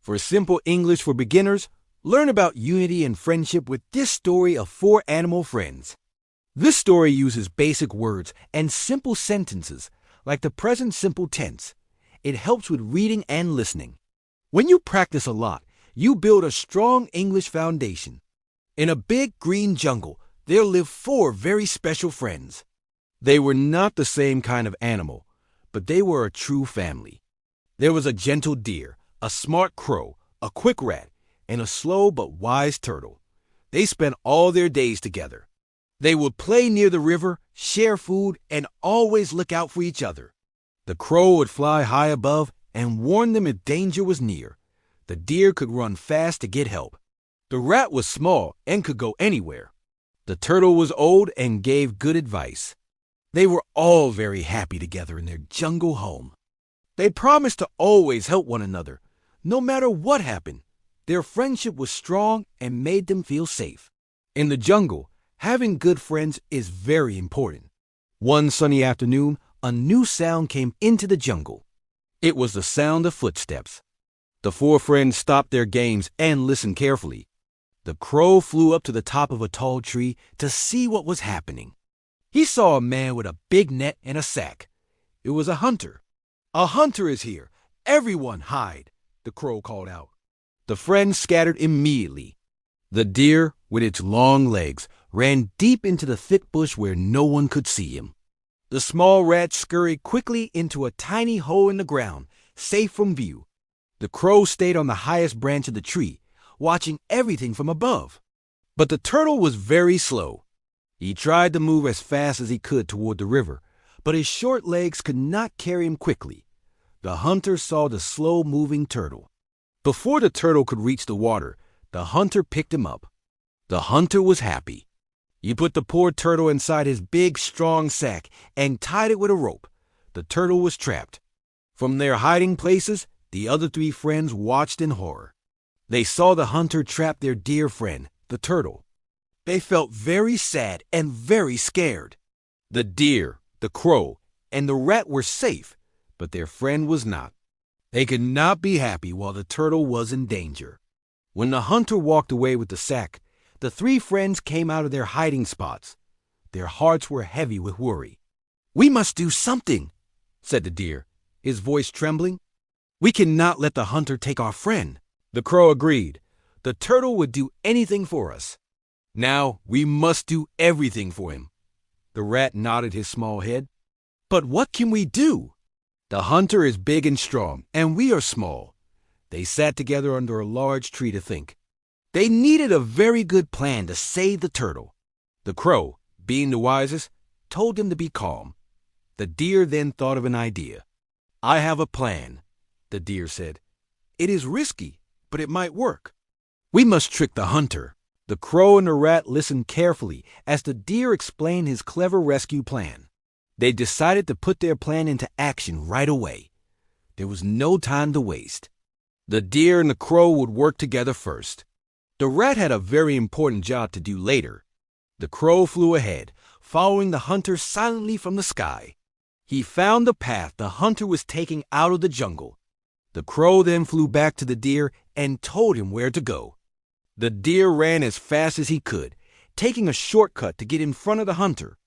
For simple English for beginners, learn about unity and friendship with this story of four animal friends. This story uses basic words and simple sentences like the present simple tense. It helps with reading and listening. When you practice a lot, you build a strong English foundation. In a big green jungle, there lived four very special friends. They were not the same kind of animal, but they were a true family. There was a gentle deer, a smart crow, a quick rat, and a slow but wise turtle. They spent all their days together. They would play near the river, share food, and always look out for each other. The crow would fly high above and warn them if danger was near. The deer could run fast to get help. The rat was small and could go anywhere. The turtle was old and gave good advice. They were all very happy together in their jungle home. They promised to always help one another, no matter what happened. Their friendship was strong and made them feel safe. In the jungle, having good friends is very important. One sunny afternoon, a new sound came into the jungle. It was the sound of footsteps. The four friends stopped their games and listened carefully. The crow flew up to the top of a tall tree to see what was happening. He saw a man with a big net and a sack. It was a hunter. "A hunter is here! Everyone hide!" the crow called out. The friends scattered immediately. The deer, with its long legs, ran deep into the thick bush where no one could see him. The small rat scurried quickly into a tiny hole in the ground, safe from view. The crow stayed on the highest branch of the tree, watching everything from above. But the turtle was very slow. He tried to move as fast as he could toward the river, but his short legs could not carry him quickly. The hunter saw the slow-moving turtle. Before the turtle could reach the water, the hunter picked him up. The hunter was happy. He put the poor turtle inside his big, strong sack and tied it with a rope. The turtle was trapped. From their hiding places, the other three friends watched in horror. They saw the hunter trap their dear friend, the turtle. They felt very sad and very scared. The deer, the crow, and the rat were safe, but their friend was not. They could not be happy while the turtle was in danger. When the hunter walked away with the sack, the three friends came out of their hiding spots. Their hearts were heavy with worry. "We must do something," said the deer, his voice trembling. "We cannot let the hunter take our friend." The crow agreed. The turtle would do anything for us. "Now we must do everything for him." The rat nodded his small head. "But what can we do? The hunter is big and strong, and we are small." They sat together under a large tree to think. They needed a very good plan to save the turtle. The crow, being the wisest, told them to be calm. The deer then thought of an idea. "I have a plan," the deer said. "It is risky, but it might work. We must trick the hunter." The crow and the rat listened carefully as the deer explained his clever rescue plan. They decided to put their plan into action right away. There was no time to waste. The deer and the crow would work together first. The rat had a very important job to do later. The crow flew ahead, following the hunter silently from the sky. He found the path the hunter was taking out of the jungle. The crow then flew back to the deer and told him where to go. The deer ran as fast as he could, taking a shortcut to get in front of the hunter.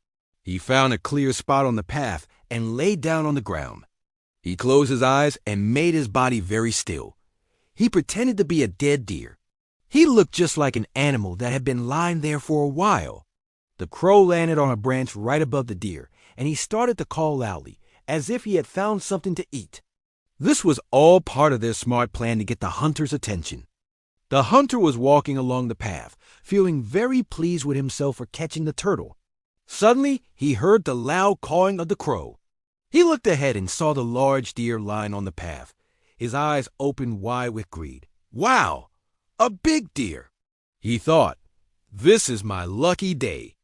He found a clear spot on the path and lay down on the ground. He closed his eyes and made his body very still. He pretended to be a dead deer. He looked just like an animal that had been lying there for a while. The crow landed on a branch right above the deer, and he started to call loudly, as if he had found something to eat. This was all part of their smart plan to get the hunter's attention. The hunter was walking along the path, feeling very pleased with himself for catching the turtle. Suddenly, he heard the loud cawing of the crow. He looked ahead and saw the large deer lying on the path. His eyes opened wide with greed. "Wow! A big deer!" he thought. "This is my lucky day.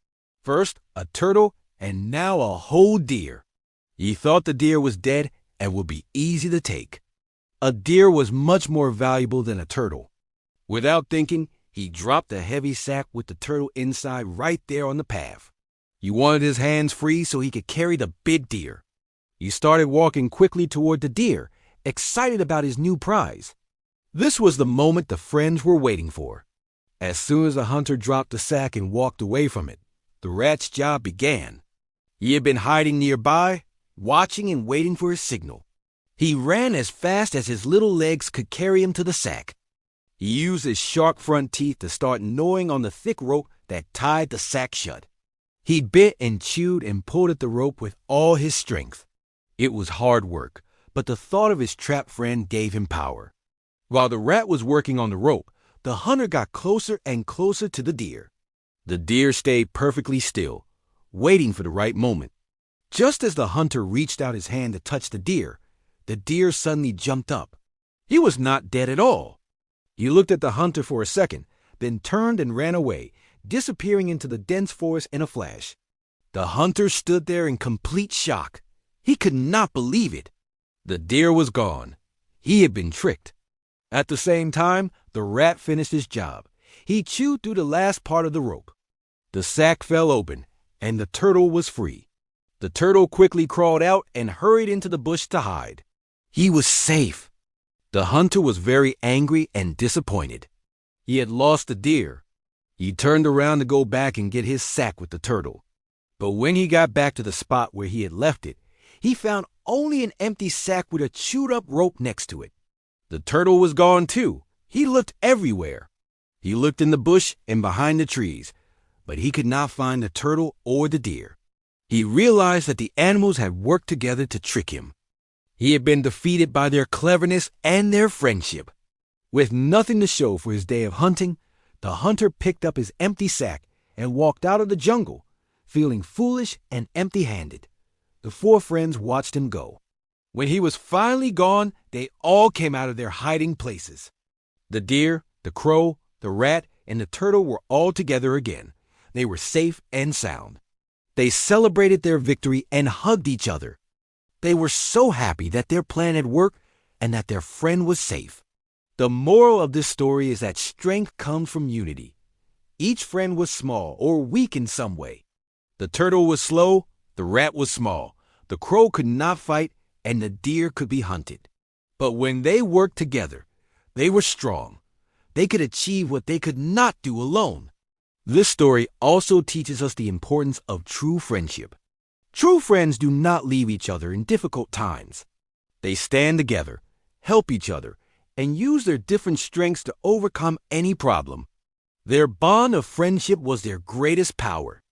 First a turtle, and now a whole deer." He thought the deer was dead and would be easy to take. A deer was much more valuable than a turtle. Without thinking, he dropped the heavy sack with the turtle inside right there on the path. He wanted his hands free so he could carry the big deer. He started walking quickly toward the deer, excited about his new prize. This was the moment the friends were waiting for. As soon as the hunter dropped the sack and walked away from it, the rat's job began. He had been hiding nearby, watching and waiting for his signal. He ran as fast as his little legs could carry him to the sack. He used his sharp front teeth to start gnawing on the thick rope that tied the sack shut. He bit and chewed and pulled at the rope with all his strength. It was hard work, but the thought of his trapped friend gave him power. While the rat was working on the rope, the hunter got closer and closer to the deer. The deer stayed perfectly still, waiting for the right moment. Just as the hunter reached out his hand to touch the deer suddenly jumped up. He was not dead at all. He looked at the hunter for a second, then turned and ran away, disappearing into the dense forest in a flash. The hunter stood there in complete shock. He could not believe it. The deer was gone. He had been tricked. At the same time, the rat finished his job. He chewed through the last part of the rope. The sack fell open, and the turtle was free. The turtle quickly crawled out and hurried into the bush to hide. He was safe. The hunter was very angry and disappointed. He had lost the deer. He turned around to go back and get his sack with the turtle. But when he got back to the spot where he had left it, he found only an empty sack with a chewed-up rope next to it. The turtle was gone too. He looked everywhere. He looked in the bush and behind the trees, but he could not find the turtle or the deer. He realized that the animals had worked together to trick him. He had been defeated by their cleverness and their friendship. With nothing to show for his day of hunting, the hunter picked up his empty sack and walked out of the jungle, feeling foolish and empty-handed. The four friends watched him go. When he was finally gone, they all came out of their hiding places. The deer, the crow, the rat, and the turtle were all together again. They were safe and sound. They celebrated their victory and hugged each other. They were so happy that their plan had worked and that their friend was safe. The moral of this story is that strength comes from unity. Each friend was small or weak in some way. The turtle was slow, the rat was small, the crow could not fight, and the deer could be hunted. But when they worked together, they were strong. They could achieve what they could not do alone. This story also teaches us the importance of true friendship. True friends do not leave each other in difficult times. They stand together, help each other, and use their different strengths to overcome any problem. Their bond of friendship was their greatest power.